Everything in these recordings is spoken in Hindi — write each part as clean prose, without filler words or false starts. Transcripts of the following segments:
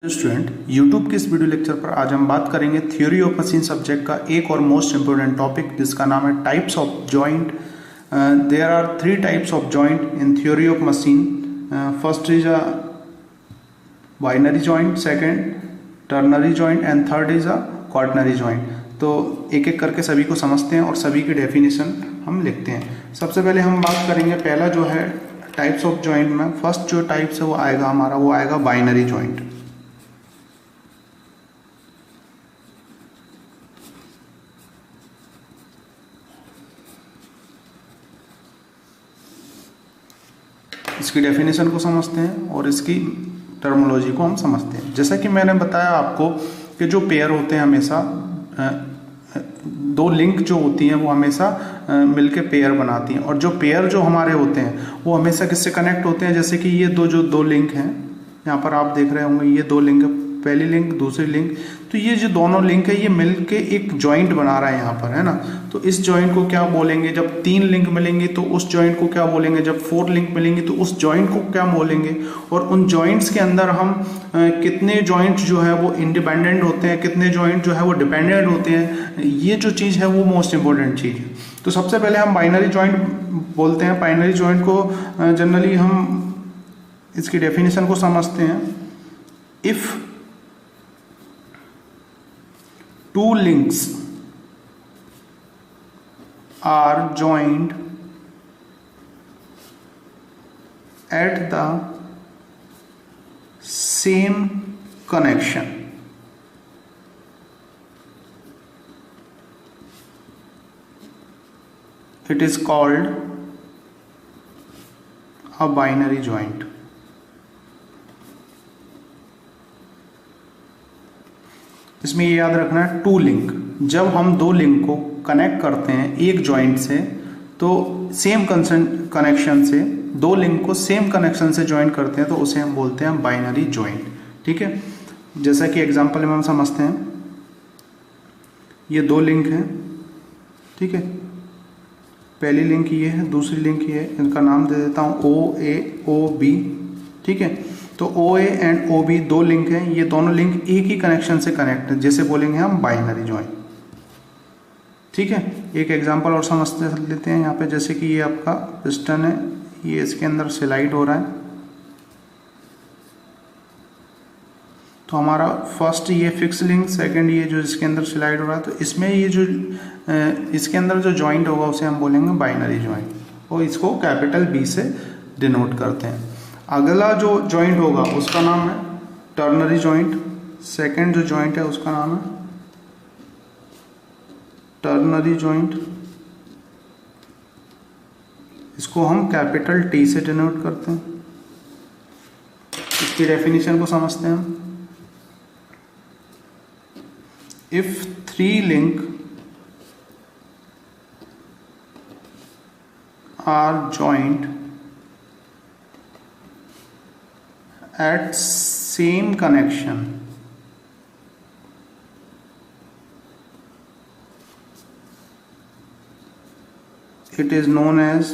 स्टूडेंट यूट्यूब के इस वीडियो लेक्चर पर आज हम बात करेंगे थ्योरी ऑफ मशीन सब्जेक्ट का एक और मोस्ट इंपोर्टेंट टॉपिक जिसका नाम है types of joint. There are 3 types of joint in theory of machine. First is a binary joint, second ternary joint and third is a quaternary joint. तो एक एक करके सभी को समझते हैं और सभी की डेफिनेशन हम लिखते हैं। सबसे पहले हम बात करेंगे पहला जो है टाइप्स ऑफ जॉइंट में फर्स्ट जो टाइप्स है वो आएगा हमारा, वो आएगा बाइनरी जॉइंट। इसकी डेफिनेशन को समझते हैं और इसकी टर्मोलॉजी को हम समझते हैं। जैसा कि मैंने बताया आपको कि जो पेयर होते हैं हमेशा दो लिंक जो होती हैं वो हमेशा मिलके पेयर बनाती हैं, और जो पेयर जो हमारे होते हैं वो हमेशा किससे कनेक्ट होते हैं। जैसे कि ये दो लिंक हैं, यहाँ पर आप देख रहे होंगे ये 2 लिंक है, पहली लिंक दूसरी लिंक। तो ये जो दोनों लिंक है ये मिलके एक जॉइंट बना रहा है यहाँ पर, है ना। तो इस जॉइंट को क्या बोलेंगे, जब 3 लिंक मिलेंगे तो उस जॉइंट को क्या बोलेंगे, जब 4 लिंक मिलेंगे तो उस जॉइंट को क्या बोलेंगे। और उन जॉइंट्स के अंदर हम कितने जॉइंट जो है वो इंडिपेंडेंट होते हैं, कितने जॉइंट जो है वो डिपेंडेंट होते हैं, ये जो चीज़ है वो मोस्ट इंपॉर्टेंट चीज़ है। तो सबसे पहले हम बाइनरी जॉइंट बोलते हैं। बाइनरी जॉइंट को जनरली हम इसकी डेफिनेशन को समझते हैं। If 2 links are joined at the same connection, it is called a binary joint. इसमें ये याद रखना है 2 लिंक, जब हम 2 लिंक को कनेक्ट करते हैं एक जॉइंट से तो सेम कनेक्शन से 2 लिंक को सेम कनेक्शन से ज्वाइन करते हैं तो उसे हम बोलते हैं बाइनरी जॉइंट। ठीक है, जैसा कि एग्जांपल में हम समझते हैं, ये 2 लिंक हैं, ठीक है, पहली लिंक ये है, दूसरी लिंक ये है, इनका नाम दे देता हूँ OA OB। ठीक है, तो OA एंड OB 2 लिंक हैं, ये दोनों लिंक एक ही कनेक्शन से कनेक्ट है, जैसे बोलेंगे हम बाइनरी जॉइंट। ठीक है, एक एग्जांपल और समझ लेते हैं यहाँ पे। जैसे कि ये आपका पिस्टन है, ये इसके अंदर स्लाइड हो रहा है, तो हमारा फर्स्ट ये फिक्स लिंक, सेकंड ये जो इसके अंदर स्लाइड हो रहा है, तो इसमें ये जो इसके अंदर जो जॉइंट होगा उसे हम बोलेंगे बाइनरी जॉइंट, और इसको कैपिटल B से डिनोट करते हैं। अगला जो जॉइंट होगा उसका नाम है टर्नरी जॉइंट। सेकंड जो जॉइंट है उसका नाम है टर्नरी जॉइंट, इसको हम कैपिटल T से डिनोट करते हैं। इसकी डेफिनेशन को समझते हैं हम। If 3 link are joint at same connection, it is known as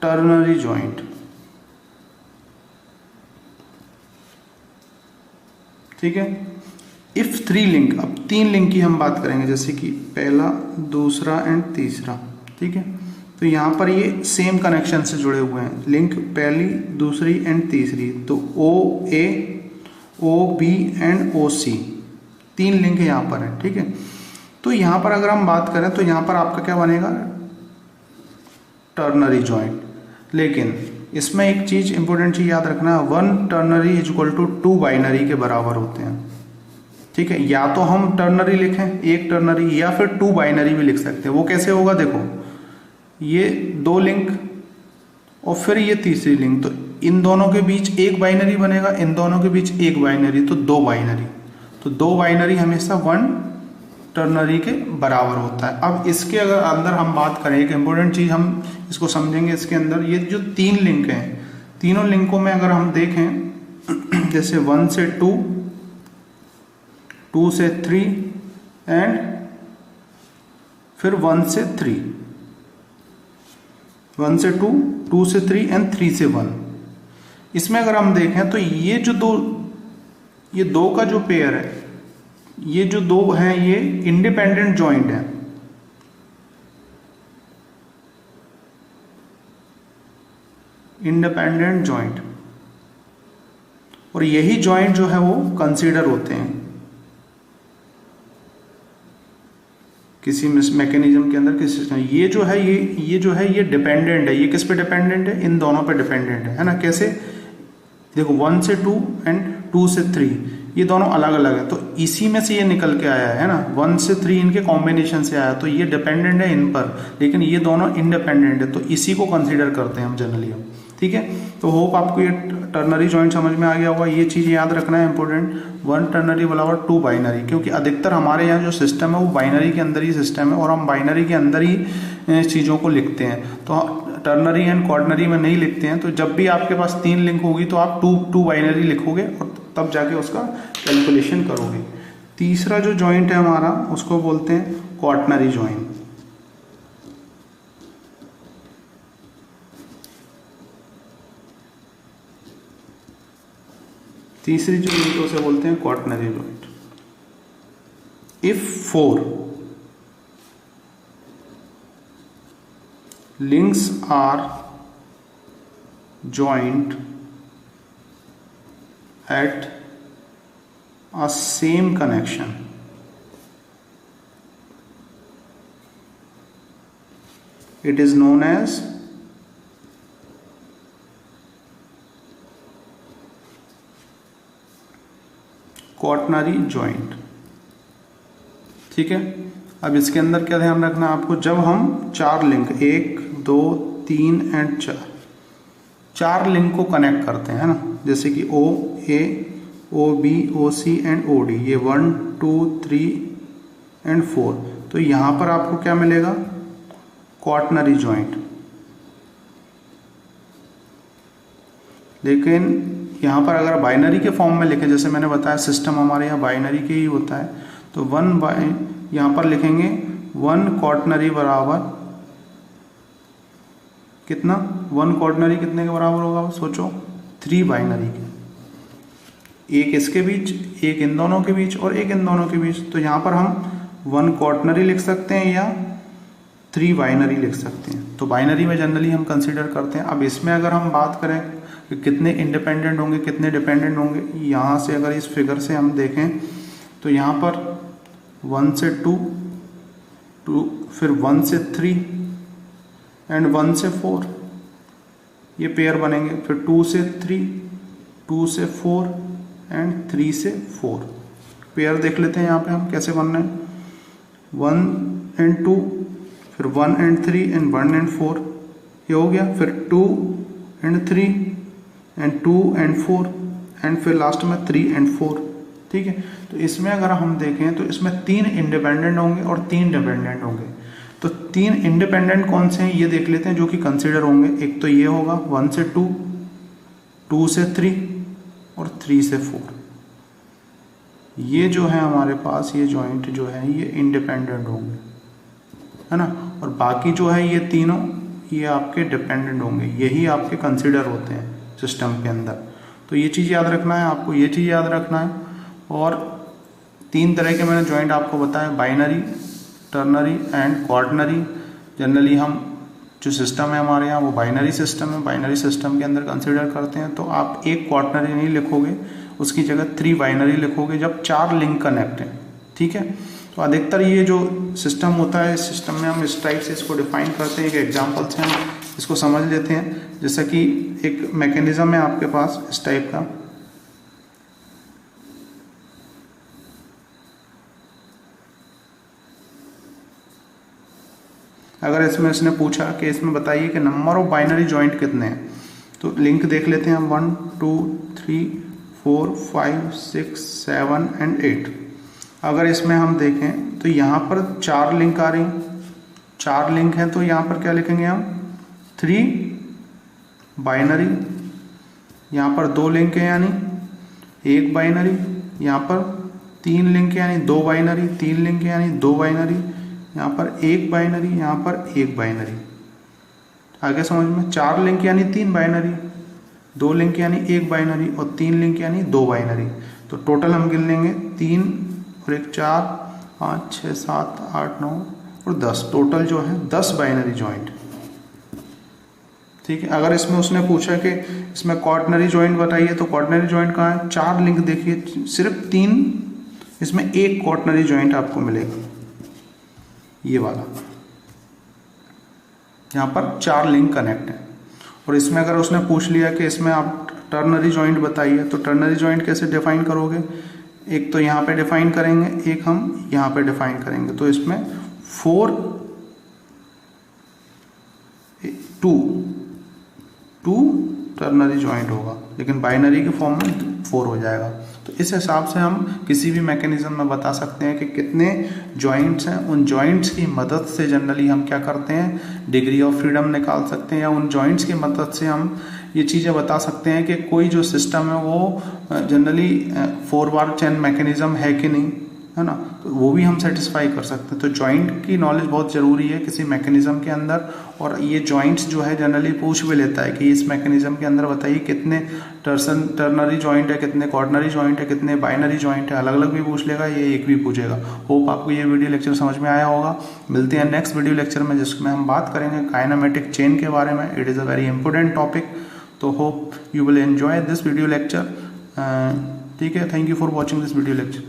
ternary joint। ठीक है, इफ 3 लिंक, अब 3 लिंक की हम बात करेंगे, जैसे कि पहला, दूसरा एंड तीसरा। ठीक है, तो यहाँ पर ये सेम कनेक्शन से जुड़े हुए हैं, लिंक पहली, दूसरी एंड तीसरी, तो OA OB and OC 3 link यहाँ पर है। ठीक है, तो यहाँ पर अगर हम बात करें तो यहाँ पर आपका क्या बनेगा, टर्नरी जॉइंट। लेकिन इसमें एक चीज इंपॉर्टेंट चीज याद रखना है, 1 ternary is equal to 2 binary के बराबर होते हैं। ठीक है, या तो हम टर्नरी लिखें 1 टर्नरी, या फिर 2 बाइनरी भी लिख सकते हैं। वो कैसे होगा, देखो ये 2 लिंक और फिर ये तीसरी लिंक, तो इन दोनों के बीच एक बाइनरी बनेगा, इन दोनों के बीच एक बाइनरी, तो 2 बाइनरी। तो 2 बाइनरी हमेशा 1 टर्नरी के बराबर होता है। अब इसके अगर अंदर हम बात करें, एक इंपॉर्टेंट चीज हम इसको समझेंगे, इसके अंदर ये जो 3 लिंक हैं, तीनों लिंकों में अगर हम देखें, जैसे 1 से 2, 2 से 3 एंड फिर 1 से 3, 1 से 2, 2 से 3 एंड 3 से 1। इसमें अगर हम देखें तो ये दो का जो पेयर है, ये जो दो हैं ये इंडिपेंडेंट जॉइंट है। इंडिपेंडेंट जॉइंट, और यही जॉइंट जो है वो कंसीडर होते हैं किसी मैकेनिज्म के अंदर, किसी सिस्टम। ये जो है ये डिपेंडेंट है। ये किस पे डिपेंडेंट है? इन दोनों पे डिपेंडेंट है ना। कैसे? देखो 1 से 2 एंड 2 से 3 ये दोनों अलग अलग है, तो इसी में से ये निकल के आया है ना। 1 से 3 इनके कॉम्बिनेशन से आया, तो ये डिपेंडेंट है इन पर, लेकिन ये दोनों इंडिपेंडेंट है, तो इसी को कंसीडर करते हैं हम जनरली। ठीक है, तो होप आपको ये टर्नरी जॉइंट समझ में आ गया होगा। ये चीज़ याद रखना है इंपॉर्टेंट, 1 टर्नरी बराबर 2 बाइनरी, क्योंकि अधिकतर हमारे यहाँ जो सिस्टम है वो बाइनरी के अंदर ही सिस्टम है, और हम बाइनरी के अंदर ही चीज़ों को लिखते हैं, तो टर्नरी एंड क्वार्टनरी में नहीं लिखते हैं। तो जब भी आपके पास 3 लिंक होगी तो आप टू बाइनरी लिखोगे और तब जाके उसका कैलकुलेशन करोगे। तीसरा जो जॉइंट है हमारा उसको बोलते हैं क्वार्टनरी जॉइंट। तीसरी जो लिंक है उसे बोलते हैं quaternary joint. If 4 links are joined at a same connection, it is known as quaternary joint। ठीक है, अब इसके अंदर क्या ध्यान रखना है आपको, जब हम 4 लिंक 1 2 3 एंड 4 लिंक को कनेक्ट करते हैं ना, जैसे कि O A O B O C and O D, ये 1 2 3 एंड 4, तो यहां पर आपको क्या मिलेगा? Quaternary joint. लेकिन यहां पर अगर बाइनरी के फॉर्म में लिखें, जैसे मैंने बताया सिस्टम हमारे यहाँ बाइनरी के ही होता है, तो यहां पर लिखेंगे 1 क्वार्टनरी बराबर कितना? 1 क्वार्टनरी कितने के बराबर होगा सोचो? 3 बाइनरी के, एक इसके बीच, एक इन दोनों के बीच और एक इन दोनों के बीच। तो यहां पर हम 1 क्वार्टनरी लिख सकते हैं या 3 बाइनरी लिख सकते हैं। तो बाइनरी में जनरली हम कंसीडर करते हैं। अब इसमें अगर हम बात करें कि कितने इंडिपेंडेंट होंगे कितने डिपेंडेंट होंगे, यहां से अगर इस फिगर से हम देखें तो यहां पर 1 से 2, फिर 1 से 3 एंड 1 से 4 ये पेयर बनेंगे, फिर 2 से 3, 2 से 4 एंड 3 से 4 पेयर देख लेते हैं यहाँ पे हम कैसे बन रहे हैं। 1 एंड 2, फिर 1 एंड 3 एंड 1 एंड 4 ये हो गया, फिर 2 एंड 3 एंड 2 एंड 4 एंड फिर लास्ट में 3 एंड 4। ठीक है, तो इसमें अगर हम देखें तो इसमें 3 इंडिपेंडेंट होंगे और 3 डिपेंडेंट होंगे। तो 3 इंडिपेंडेंट कौन से हैं ये देख लेते हैं जो कि कंसीडर होंगे। एक तो ये होगा 1 से 2, 2 से 3 और 3 से 4। ये जो है हमारे पास ये जॉइंट जो है ये इंडिपेंडेंट होंगे, है ना, और बाकी जो है ये तीनों ये आपके डिपेंडेंट होंगे। यही आपके कंसीडर होते हैं सिस्टम के अंदर। तो ये चीज़ याद रखना है आपको, ये चीज़ याद रखना है। और 3 तरह के मैंने जॉइंट आपको बताया, binary, ternary and quaternary. Generally हम जो सिस्टम है हमारे यहाँ वो बाइनरी सिस्टम है, बाइनरी सिस्टम के अंदर कंसीडर करते हैं। तो आप एक क्वार्टनरी नहीं लिखोगे, उसकी जगह 3 बाइनरी लिखोगे जब 4 लिंक कनेक्ट हैं। ठीक है, तो अधिकतर ये जो सिस्टम होता है, इस सिस्टम में हम इस टाइप से इसको डिफाइन करते हैं। एक एग्जाम्पल से हम इसको समझ लेते हैं। जैसा कि एक मैकेनिज्म है आपके पास इस टाइप का, अगर इसमें इसने पूछा कि इसमें बताइए कि नंबर ऑफ बाइनरी जॉइंट कितने हैं, तो लिंक देख लेते हैं हम 1 2 3 4 5 6 7 एंड 8। अगर इसमें हम देखें तो यहाँ पर 4 लिंक आ रही, 4 लिंक हैं, तो यहाँ पर क्या लिखेंगे हम? 3 बाइनरी। यहाँ पर 2 लिंक है यानी 1 बाइनरी। यहाँ पर 3 लिंक है यानी 2 बाइनरी। 3 लिंक है यानी 2 बाइनरी। यहाँ पर 1 बाइनरी, यहाँ पर 1 बाइनरी। आगे समझ में? 4 लिंक यानी 3 बाइनरी, 2 लिंक यानी 1 बाइनरी और 3 लिंक यानी 2 बाइनरी। तो टोटल हम गिन लेंगे 3 और 1 4 5 6 7 8 9 और 10, टोटल जो है 10 बाइनरी जॉइंट। ठीक है। अगर इसमें उसने पूछा कि इसमें क्वार्टनरी जॉइंट बताइए, तो क्वार्टनरी जॉइंट कहाँ है? 4 लिंक देखिए, सिर्फ 3, इसमें 1 क्वार्टनरी जॉइंट आपको मिलेगा, ये वाला, यहाँ पर 4 लिंक कनेक्ट है। और इसमें अगर उसने पूछ लिया कि इसमें आप टर्नरी जॉइंट बताइए, तो टर्नरी जॉइंट कैसे डिफाइन करोगे? एक तो यहाँ पे डिफाइन करेंगे, एक हम यहाँ पे डिफाइन करेंगे। तो इसमें 2 टर्नरी जॉइंट होगा, लेकिन बाइनरी के फॉर्म में 4 हो जाएगा। तो इस हिसाब से हम किसी भी मैकेनिज्म में बता सकते हैं कि कितने जॉइंट्स हैं। उन जॉइंट्स की मदद से जनरली हम क्या करते हैं, डिग्री ऑफ फ्रीडम निकाल सकते हैं, या उन जॉइंट्स की मदद से हम ये चीज़ें बता सकते हैं कि कोई जो सिस्टम है वो जनरली 4 बार चेन मैकेनिज्म है कि नहीं, है ना। तो वो भी हम सेटिस्फाई कर सकते हैं। तो जॉइंट की नॉलेज बहुत ज़रूरी है किसी मैकेनिज्म के अंदर। और ये जॉइंट्स जो है जनरली पूछ भी लेता है कि इस मैकेनिज्म के अंदर बताइए कितने टर्नरी जॉइंट है, कितने क्वार्टनरी जॉइंट है, कितने बाइनरी जॉइंट है, अलग अलग भी पूछ लेगा, ये एक भी पूछेगा। होप आपको ये वीडियो लेक्चर समझ में आया होगा। मिलते हैं नेक्स्ट वीडियो लेक्चर में, जिसमें हम बात करेंगे काइनेमेटिक चेन के बारे में। It is a very important topic. तो hope you will enjoy this video lecture. ठीक है, thank you for watching this video lecture.